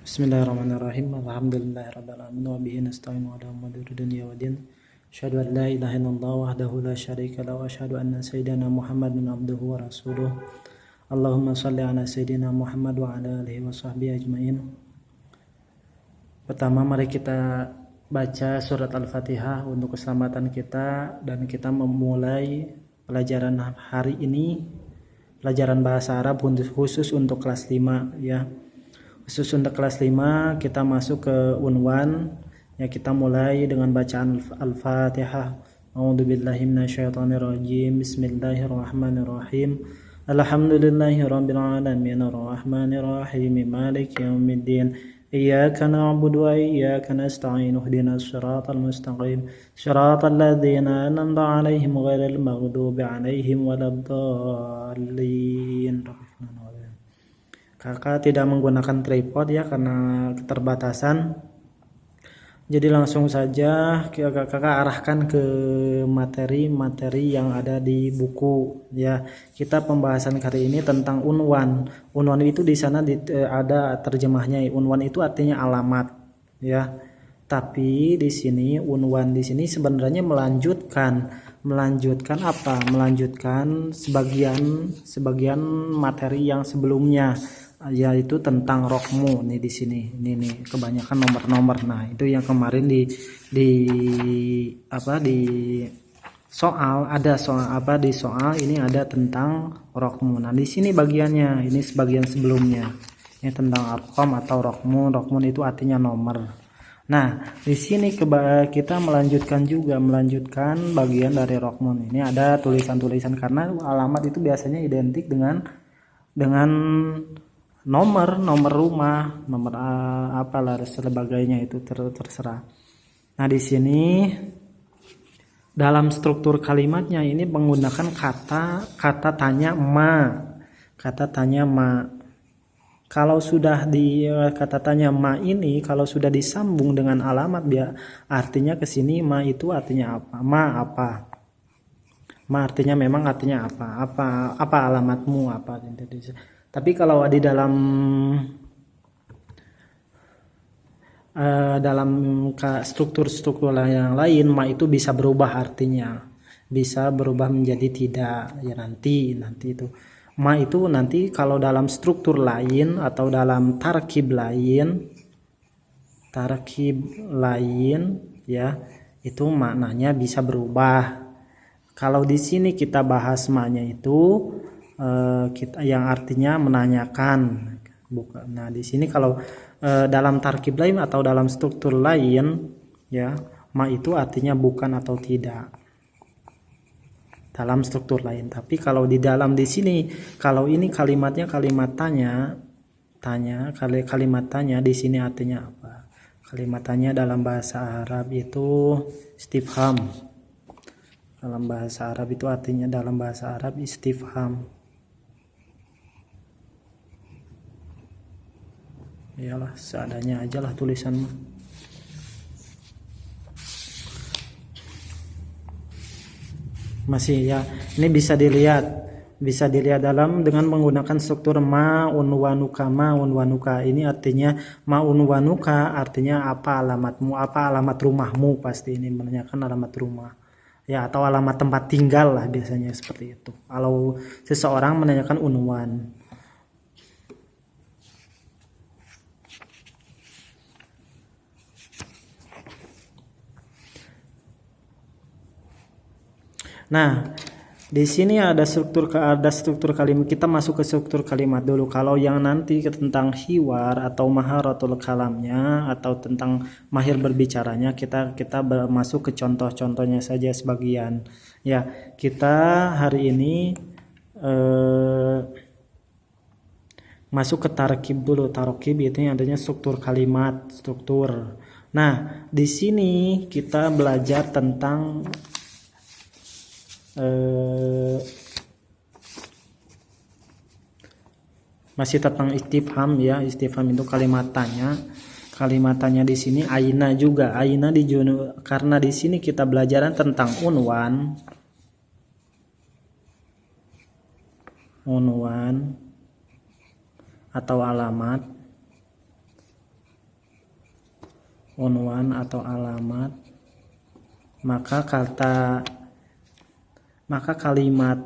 Bismillahirrahmanirrahim. Alhamdulillahirabbil alamin wa bihi nasta'inu ala umuri dunya waddin. Asyhadu an la ilaha illallah wahdahu la syarika lahu wa asyhadu anna sayyidina Muhammadan abduhu wa rasuluh. Allahumma shalli ala sayyidina Muhammad wa ala alihi wa sahbihi ajmain. Pertama, mari kita baca surat Al-Fatihah untuk keselamatan kita, dan kita memulai pelajaran hari ini, pelajaran bahasa Arab khusus untuk kelas 5 ya. Khusus untuk kelas 5 kita masuk ke unwan ya. Kita mulai dengan bacaan Al-Fatihah. A'udzubillahi minasyaitonirrajim. Bismillahirrahmanirrahim. Alhamdulillahirabbil alamin arrahmanirrahim maliki yaumiddin. Iyyaka na'budu wa iyyaka nasta'in ihdinas siratal mustaqim siratal ladzina an'amta 'alaihim ghairil maghdubi 'alaihim waladdallin. Kakak tidak menggunakan tripod ya karena keterbatasan. Jadi langsung saja kakak arahkan ke materi-materi yang ada di buku ya. Kita pembahasan kali ini tentang unwan. Unwan itu di sana ada terjemahnya. Unwan itu artinya alamat ya. Tapi di sini unwan di sini sebenarnya melanjutkan apa? Melanjutkan sebagian materi yang sebelumnya, yaitu tentang rokmu nih. Di sini ini nih kebanyakan nomor-nomor. Nah, itu yang kemarin di soal ini ada tentang rokmu. Nah, di sini bagiannya ini sebagian sebelumnya ini tentang arkom atau rokmu. Rokmu itu artinya nomor. Nah, di sini kita melanjutkan bagian dari rokmun. Ini ada tulisan-tulisan karena alamat itu biasanya identik dengan nomor rumah, nomor apalah sebagainya, itu terserah. Nah, di sini dalam struktur kalimatnya ini menggunakan kata tanya ma. Kata tanya ma. Kalau sudah di kata tanya ma ini, kalau sudah disambung dengan alamat, artinya ke sini ma itu artinya apa? Ma apa? Ma artinya memang artinya apa? Apa alamatmu apa? Tapi kalau di dalam struktur yang lain, ma itu bisa berubah artinya. Bisa berubah menjadi tidak ya, nanti itu. Ma itu nanti kalau dalam struktur lain atau dalam tarkib lain ya, itu maknanya bisa berubah. Kalau di sini kita bahas ma-nya itu kita yang artinya menanyakan, bukan. Nah, di sini kalau dalam tarkib lain atau dalam struktur lain ya, ma itu artinya bukan atau tidak dalam struktur lain. Tapi kalau di sini, kalau ini kalimatnya kalimat tanya di sini artinya apa? Kalimat tanya dalam bahasa Arab itu istifham. Dalam bahasa Arab itu artinya istifham. Iyalah, seadanya aja lah tulisanmu. Masih ya, ini bisa dilihat dengan menggunakan struktur unwanuka. Ini artinya unwanuka artinya apa alamatmu, apa alamat rumahmu. Pasti ini menanyakan alamat rumah ya, atau alamat tempat tinggal lah, biasanya seperti itu kalau seseorang menanyakan unwan. Nah, di sini ada struktur kalimat. Kita masuk ke struktur kalimat dulu. Kalau yang nanti tentang hiwar atau maharatul kalamnya atau tentang mahir berbicaranya, kita masuk ke contoh-contohnya saja sebagian. Ya, kita hari ini masuk ke tarkib dulu. Tarkib itu yang adanya struktur kalimat, struktur. Nah, di sini kita belajar tentang masih tentang istifham ya. Istifham itu kalimat tanya. Kalimat tanya di sini aina juga. Aina karena di sini kita belajar tentang unwan atau alamat. unwan atau alamat, maka kalimat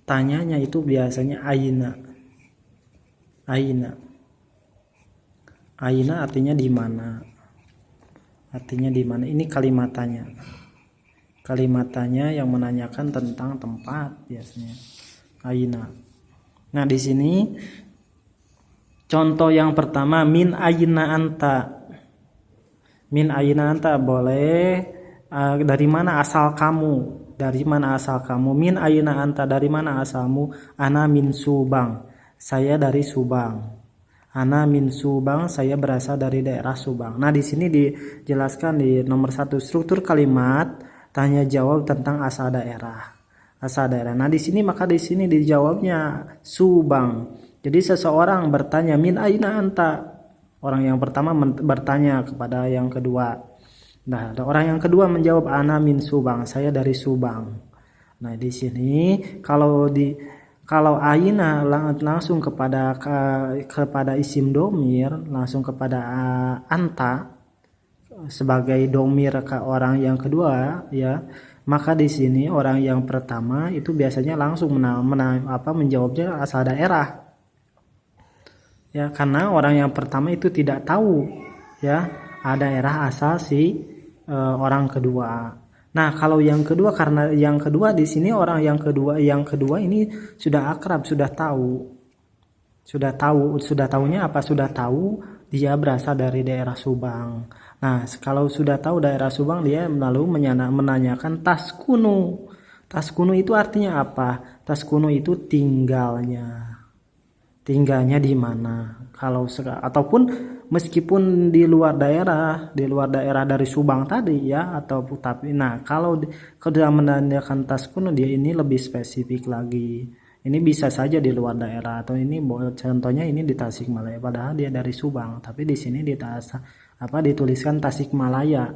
tanyanya itu biasanya aina. Aina artinya di mana. Ini kalimat tanya. Kalimat tanya yang menanyakan tentang tempat biasanya. Aina. Nah, di sini contoh yang pertama, min aina anta. Min aina anta boleh dari mana asal kamu? Dari mana asal kamu? Min aina anta, dari mana asalmu? Ana min Subang. Saya dari Subang. Ana min Subang, saya berasal dari daerah Subang. Nah, di sini dijelaskan di nomor 1 struktur kalimat tanya jawab tentang asal daerah. Nah, di sini dijawabnya Subang. Jadi seseorang bertanya min aina anta. Orang yang pertama bertanya kepada yang kedua. Nah, orang yang kedua menjawab ana min Subang, saya dari Subang. Nah, di sini kalau aina langsung kepada isim domir, langsung kepada anta sebagai domir ke orang yang kedua, ya, maka di sini orang yang pertama itu biasanya langsung menjawabnya asal daerah, ya, karena orang yang pertama itu tidak tahu, ya, daerah asal si orang kedua. Nah, kalau yang kedua, karena yang kedua di sini orang yang kedua ini sudah akrab, sudah tahunya apa? Sudah tahu dia berasal dari daerah Subang. Nah, kalau sudah tahu daerah Subang, dia lalu menanyakan taskunu. Taskunu itu artinya apa? Taskunu itu tinggalnya di mana. Ataupun meskipun di luar daerah dari Subang tadi, ya, kalau dia menanyakan taskunu, dia ini lebih spesifik lagi. Ini bisa saja di luar daerah, atau ini contohnya ini di Tasikmalaya, padahal dia dari Subang, tapi di sini dituliskan Tasikmalaya.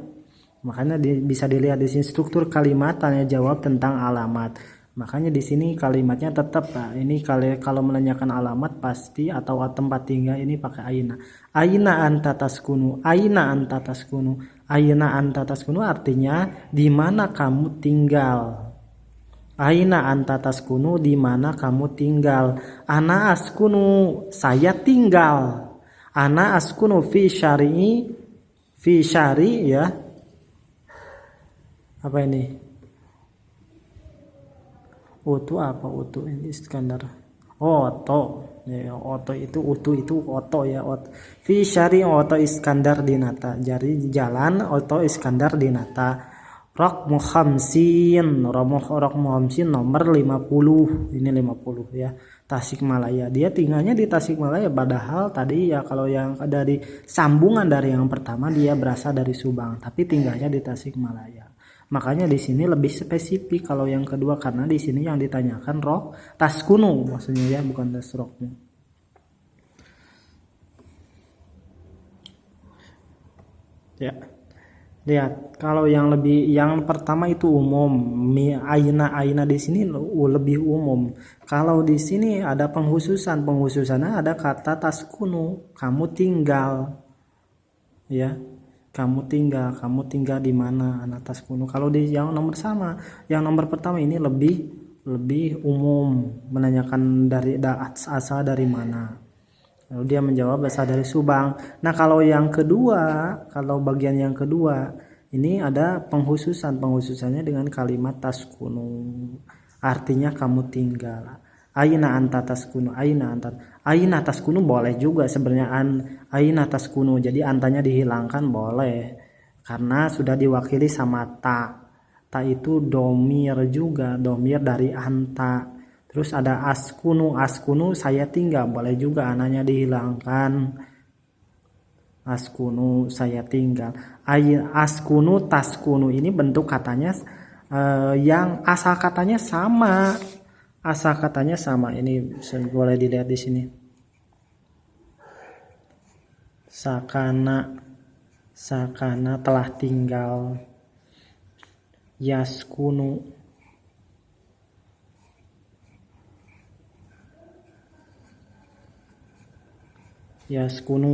Makanya bisa dilihat di sini struktur kalimat tanya jawab tentang alamat. Makanya di sini kalimatnya tetap, ini kalau menanyakan alamat pasti atau tempat tinggal ini pakai aina. Aina anta taskunu. Aina anta taskunu. Aina anta taskunu artinya di mana kamu tinggal. Aina anta taskunu, di mana kamu tinggal. Ana askunu, saya tinggal. Ana askunu fi syari, ya. Apa ini? Utu apa? Utu ini Iskandar. Oto. Ya, oto itu utu itu oto, ya. Fi syari oto Iskandar dinata. Jadi jalan oto Iskandar dinata. Rok muhamsin nomor 50. Ini 50, ya. Tasikmalaya. Dia tinggalnya di Tasikmalaya, padahal tadi, ya, kalau yang dari sambungan dari yang pertama dia berasal dari Subang, tapi tinggalnya di Tasikmalaya. Makanya di sini lebih spesifik kalau yang kedua, karena di sini yang ditanyakan taskunu maksudnya, ya, bukan tasrokmu. Ya. Lihat, kalau yang pertama itu umum, aina di sini lebih umum. Kalau di sini ada penghususannya ada kata taskunu, kamu tinggal, ya. Kamu tinggal di mana, anak taskunu. Kalau di yang nomor pertama ini lebih umum, menanyakan dari asal dari mana. Lalu dia menjawab asal dari Subang. Nah, kalau bagian yang kedua ini ada penghususannya dengan kalimat taskunu, artinya kamu tinggal. Aina anta taskunu, aina taskunu boleh juga sebenarnya, aina taskunu, jadi antanya dihilangkan boleh karena sudah diwakili sama ta itu domir juga, domir dari anta. Terus ada askunu saya tinggal, boleh juga ananya dihilangkan, askunu saya tinggal. Askunu taskunu ini bentuk katanya yang asal katanya sama. Ini boleh dilihat di sini. Sakana telah tinggal. Yaskunu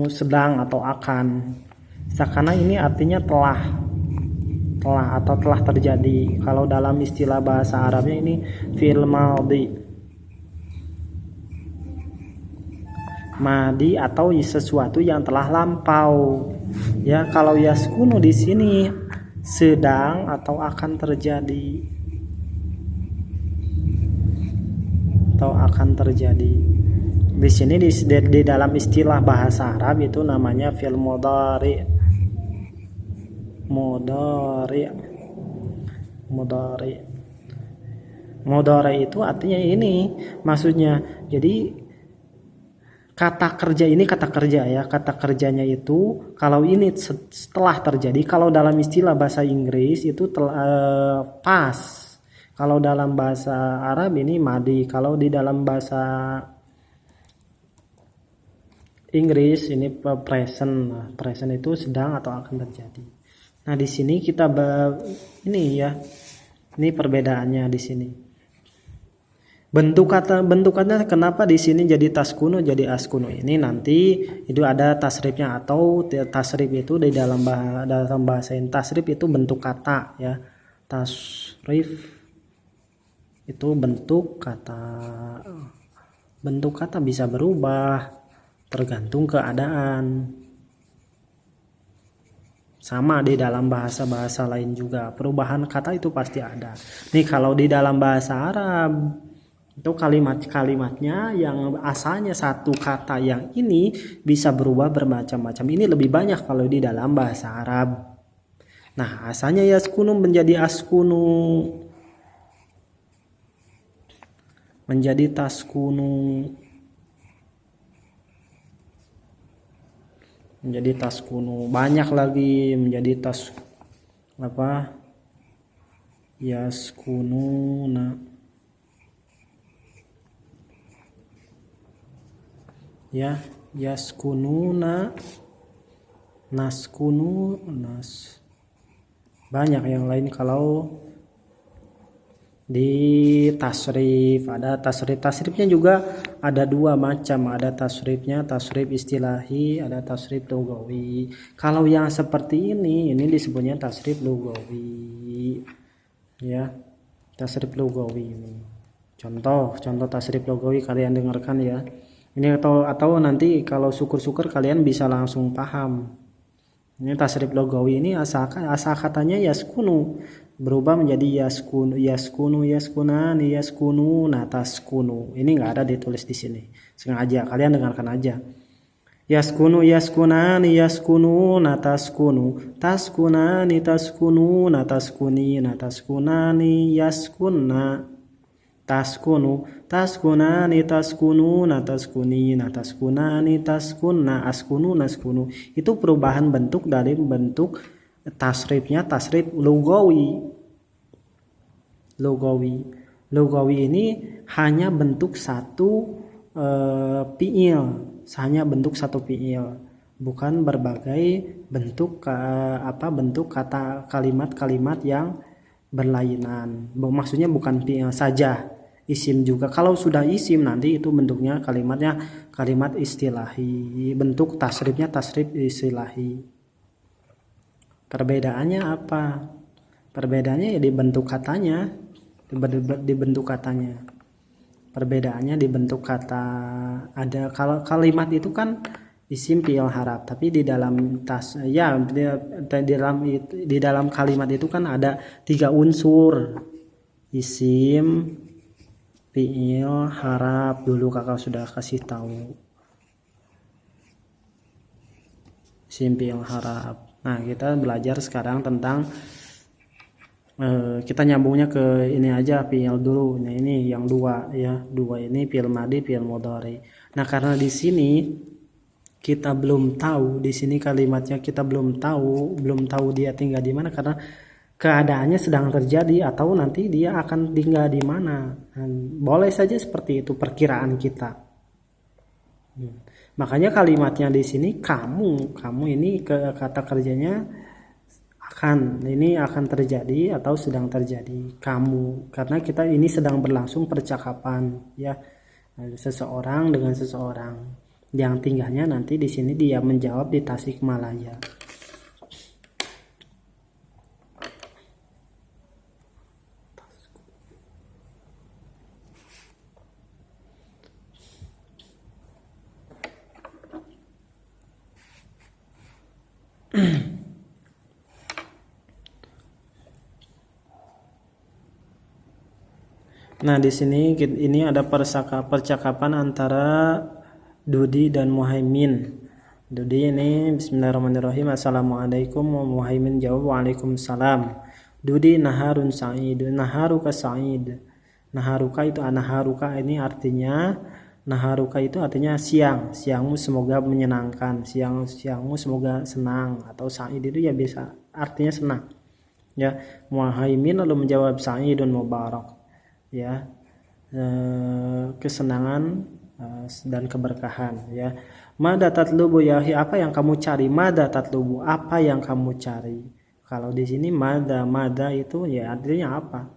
sedang atau akan. Sakana ini artinya telah atau telah terjadi. Kalau dalam istilah bahasa Arabnya ini fi'il madi atau sesuatu yang telah lampau. Ya, kalau yaskunu di sini sedang atau akan terjadi. Di sini di dalam istilah bahasa Arab itu namanya fi'il mudhari. Mudhari itu artinya ini, maksudnya jadi kata kerjanya itu kalau ini setelah terjadi. Kalau dalam istilah bahasa Inggris itu pas. Kalau dalam bahasa Arab ini madi. Kalau di dalam bahasa Inggris ini present itu sedang atau akan terjadi. Nah, di sini kita ini perbedaannya di sini. Bentuk kata kenapa di sini jadi taskunu jadi askunu, ini nanti itu ada tasrifnya, atau tasrif itu di dalam bahasa ini tasrif itu bentuk kata ya. Tasrif itu bentuk kata bisa berubah tergantung keadaan. Sama di dalam bahasa-bahasa lain juga perubahan kata itu pasti ada. Nih kalau di dalam bahasa Arab itu kalimat-kalimatnya yang asalnya satu kata yang ini bisa berubah bermacam-macam. Ini lebih banyak kalau di dalam bahasa Arab. Nah, asalnya yaskunu menjadi askunu, menjadi taskunu, menjadi taskunu, banyak lagi menjadi yaskununa ya, yaskununa, naskunu, banyak yang lain. Kalau di tasrif ada tasrifnya juga ada dua macam, ada tasrif istilahi, ada tasrif lugawi. Kalau yang seperti ini disebutnya tasrif lugawi ya, tasrif lugawi. Contoh tasrif lugawi kalian dengarkan ya. Ini atau nanti kalau syukur-syukur kalian bisa langsung paham. Ini tasrif lugawi ini asal katanya yaskunu berubah menjadi yaskunu, yaskunani, yaskununa, taskunu. Ini enggak ada ditulis di sini. Sengaja kalian dengarkan aja. Yaskunu, yaskunani, yaskununa, taskunu, taskunani, taskununa, taskunina, taskunani, yaskunna, taskunu, taskunani, taskununa, taskunina, taskunani, taskunna, askunu, naskunu. Itu perubahan bentuk dari bentuk tasrifnya tasrif lugawi. Lugawi ini hanya bentuk satu fi'il, hanya bentuk satu fi'il, bukan berbagai bentuk bentuk kata kalimat-kalimat yang berlainan. Maksudnya bukan fi'il saja, isim juga. Kalau sudah isim nanti itu bentuknya kalimatnya kalimat istilahi, bentuk tasrifnya tasrif istilahi. Perbedaannya apa? Perbedaannya ya di bentuk katanya, di bentuk katanya. Perbedaannya di bentuk kata. Ada kalau kalimat itu kan isim fi'il harap, tapi di dalam di dalam kalimat itu kan ada 3 unsur. Isim, fi'il harap, dulu kakak sudah kasih tahu. Isim fi'il harap. Nah, kita belajar sekarang tentang kita nyambungnya ke ini aja, fi'il dulu. Nah, ini yang dua ya. Dua ini fi'il madi, fi'il mudhari. Nah, karena di sini kita belum tahu, di sini kalimatnya kita belum tahu dia tinggal di mana, karena keadaannya sedang terjadi atau nanti dia akan tinggal di mana. Boleh saja seperti itu perkiraan kita. Makanya kalimatnya di sini kamu ini kata kerjanya akan terjadi atau sedang terjadi, kamu, karena kita ini sedang berlangsung percakapan ya, seseorang dengan seseorang yang tinggalnya nanti di sini dia menjawab di Tasikmalaya. Nah, di sini ini ada percakapan antara Dudi dan Muhaimin. Dudi ini bismillahirrahmanirrahim, assalamualaikum, Muhaimin jawab waalaikumsalam. Dudi naharun sa'id, naharuka sa'id. Naharuka itu anaharuka ini artinya naharuka itu artinya siang, siangmu semoga menyenangkan, siangmu semoga senang, atau sa'id itu ya bisa artinya senang. Ya, Muhaimin lalu menjawab sa'idun mubarak. Ya, kesenangan dan keberkahan. Ya, mada tatlubu yahi, apa yang kamu cari? Mada tatlubu, apa yang kamu cari? Kalau di sini mada itu ya artinya apa?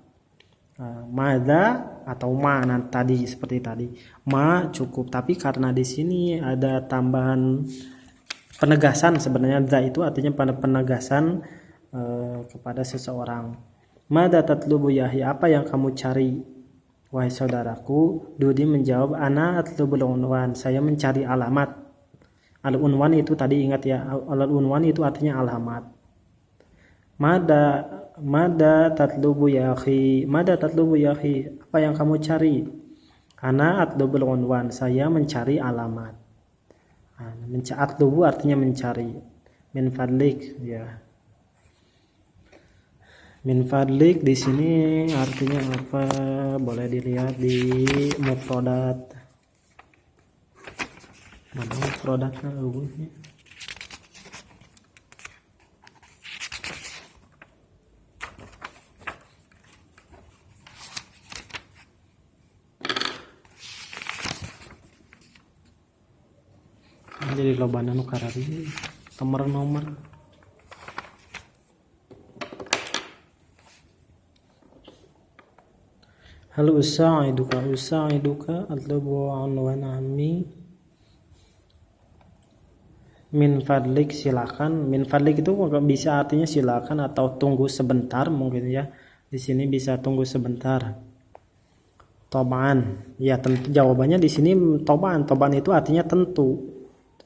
Mada atau ma tadi seperti tadi. Ma cukup, tapi karena di sini ada tambahan penegasan, sebenarnya za itu artinya penegasan kepada seseorang. Mada tatlubu yahi, apa yang kamu cari wahai saudaraku? Dudi menjawab ana atlubul unwan, saya mencari alamat. Al unwan itu tadi ingat ya, al unwan itu artinya alamat. Mada tatlubu yahi, mada tatlubu yahi, apa yang kamu cari? Ana atlubul unwan, saya mencari alamat. Atlubu artinya mencari. Min fadlik, ya. Min fadlik di sini artinya apa? Boleh dilihat di mufradat. Mana mufradatnya ini? Jadi lobana nu karari nomor. Hal usaiduka atlubu anwan ammi min fadlik, silakan. Min fadlik itu bisa artinya silakan atau tunggu sebentar mungkin ya. Di sini bisa tunggu sebentar. Toban, ya tentu jawabannya di sini toban. Toban itu artinya tentu.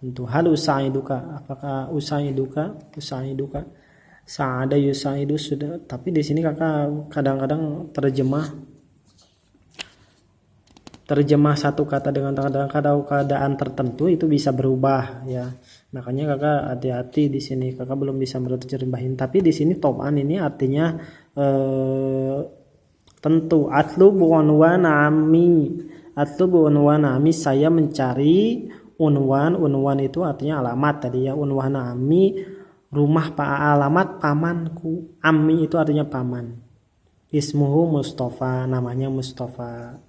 Hal usaiduka, apakah usaiduka sa'ada yusaidu sudah, tapi di sini kakak kadang-kadang terjemah satu kata dengan keadaan tertentu itu bisa berubah ya. Makanya kakak hati-hati di sini, kakak belum bisa menerjemahin. Tapi di sini toban ini artinya tentu. Atlubu unwana ami, saya mencari unwan itu artinya alamat tadi ya. Unwana ami, rumah alamat pamanku. Ami itu artinya paman. Ismuhu Mustafa, namanya Mustafa.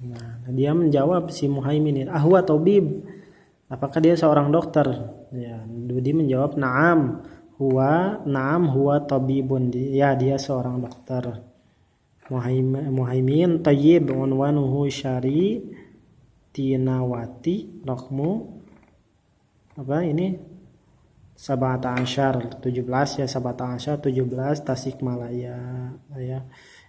Nah, dia menjawab si Muhaimin, ahwa tabib, apakah dia seorang dokter? Ya, Dudi menjawab na'am huwa tabibun, ya dia seorang dokter. Muhaimin tayyib unwanuhu syari tinawati rakmu apa ini sabata asyar 17 ya, sabata asyar 17 Tasikmalaya ya.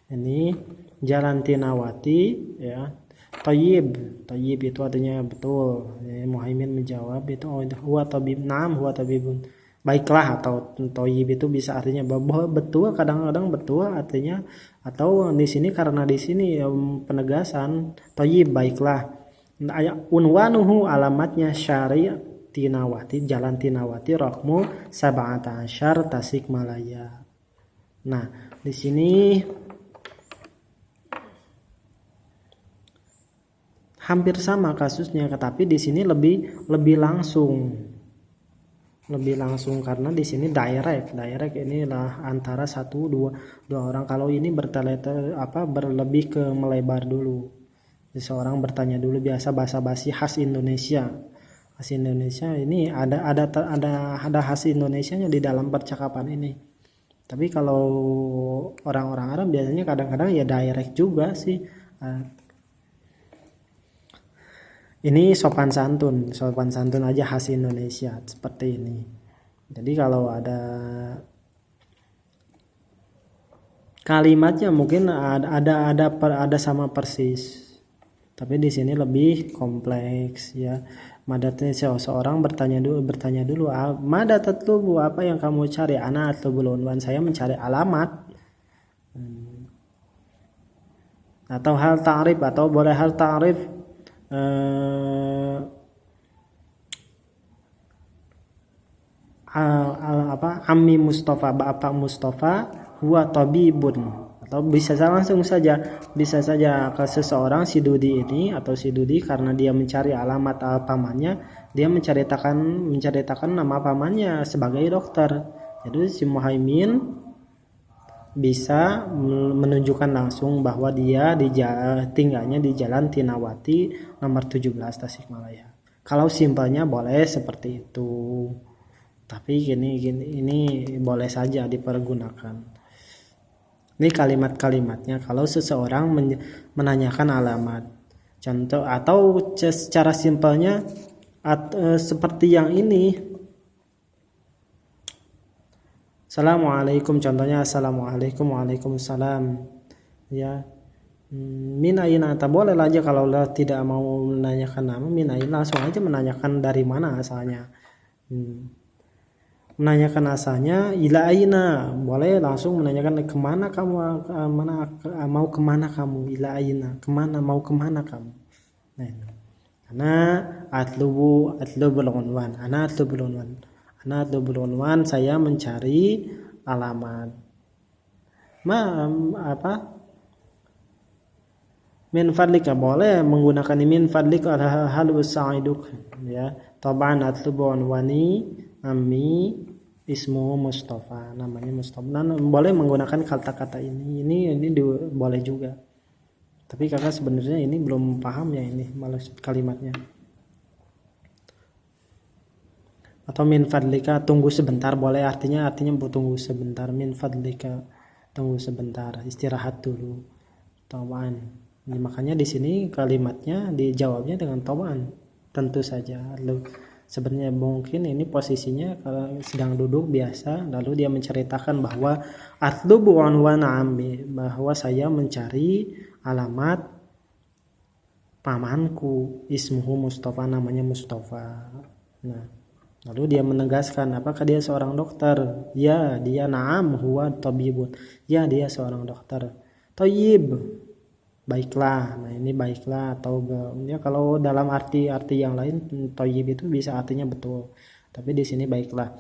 Ini Jalan Tinawati ya. Tayyib itu artinya betul ya. Muhaimin menjawab itu huwa tabib, na'am huwa tabibun, baiklah, atau tayyib itu bisa artinya betul, kadang-kadang betul artinya, atau di sini karena di sini penegasan tayyib baiklah. Unwanuhu alamatnya syari Tinawati, Jalan Tinawati rakmu sab'ata asyar Tasikmalaya. Nah, di sini hampir sama kasusnya, tapi di sini lebih langsung karena di sini direct inilah antara dua orang. Kalau ini berlebih ke melebar dulu. Seseorang bertanya dulu, biasa basa-basi khas Indonesia. Khas Indonesia ini ada khas Indonesianya di dalam percakapan ini. Tapi kalau orang-orang Arab biasanya kadang-kadang ya direct juga sih. Ini sopan santun aja khas Indonesia seperti ini. Jadi kalau ada kalimatnya mungkin ada sama persis, tapi di sini lebih kompleks ya. Madatnya seorang bertanya dulu, mada tatlubu, apa yang kamu cari? Ana atlubul unwan, saya mencari alamat. Atau hal ta'rif, atau boleh hal ta'rif Ammi Mustafa, Bapak Mustafa huwa tabibun. Atau bisa langsung saja, bisa saja ke seseorang, si Dudi ini atau si Dudi, karena dia mencari alamat pamannya, dia menceritakan nama pamannya sebagai dokter. Jadi si Muhaimin bisa menunjukkan langsung bahwa dia tinggalnya di Jalan Tinawati nomor 17 Tasikmalaya. Kalau simpelnya boleh seperti itu. Tapi ini boleh saja dipergunakan. Ini kalimat-kalimatnya kalau seseorang menanyakan alamat. Contoh atau secara simpelnya seperti yang ini. Assalamualaikum, contohnya assalamualaikum, waalaikumsalam. Ya. Min aina, tak boleh aja kalau tidak mau menanyakan nama, min aina, langsung aja menanyakan dari mana asalnya. Menanyakan asalnya ila aina, boleh langsung menanyakan kemana kamu, mau kemana kamu, ila aina, kemana, mau kemana kamu. Nah, ana atlubul unwan, ana atlubul unwan, saya mencari alamat. Min fadlika, boleh menggunakan min fadlika hal usaiduk, ya. Taban atlubul unwani ammi ismu Mustafa, namanya Mustafa. Boleh menggunakan kata-kata ini boleh juga. Tapi kakak sebenarnya ini belum paham ya ini maksud kalimatnya. Atau min fadlika, tunggu sebentar, boleh, artinya tunggu sebentar. Min fadlika, tunggu sebentar, istirahat dulu. Taban. Makanya di sini kalimatnya dijawabnya dengan taban, tentu saja. Sebenarnya mungkin ini posisinya kalau sedang duduk biasa, lalu dia menceritakan bahwa atlubu unwan ammi, bahwa saya mencari alamat pamanku, ismuhu Mustafa, namanya Mustafa. Nah, lalu dia menegaskan apakah dia seorang dokter? Ya, dia na'am huwa tabibun. Ya, dia seorang dokter. Thayyib, baiklah. Nah, ini baiklah atau ya, kalau dalam arti yang lain thayyib itu bisa artinya betul. Tapi di sini baiklah.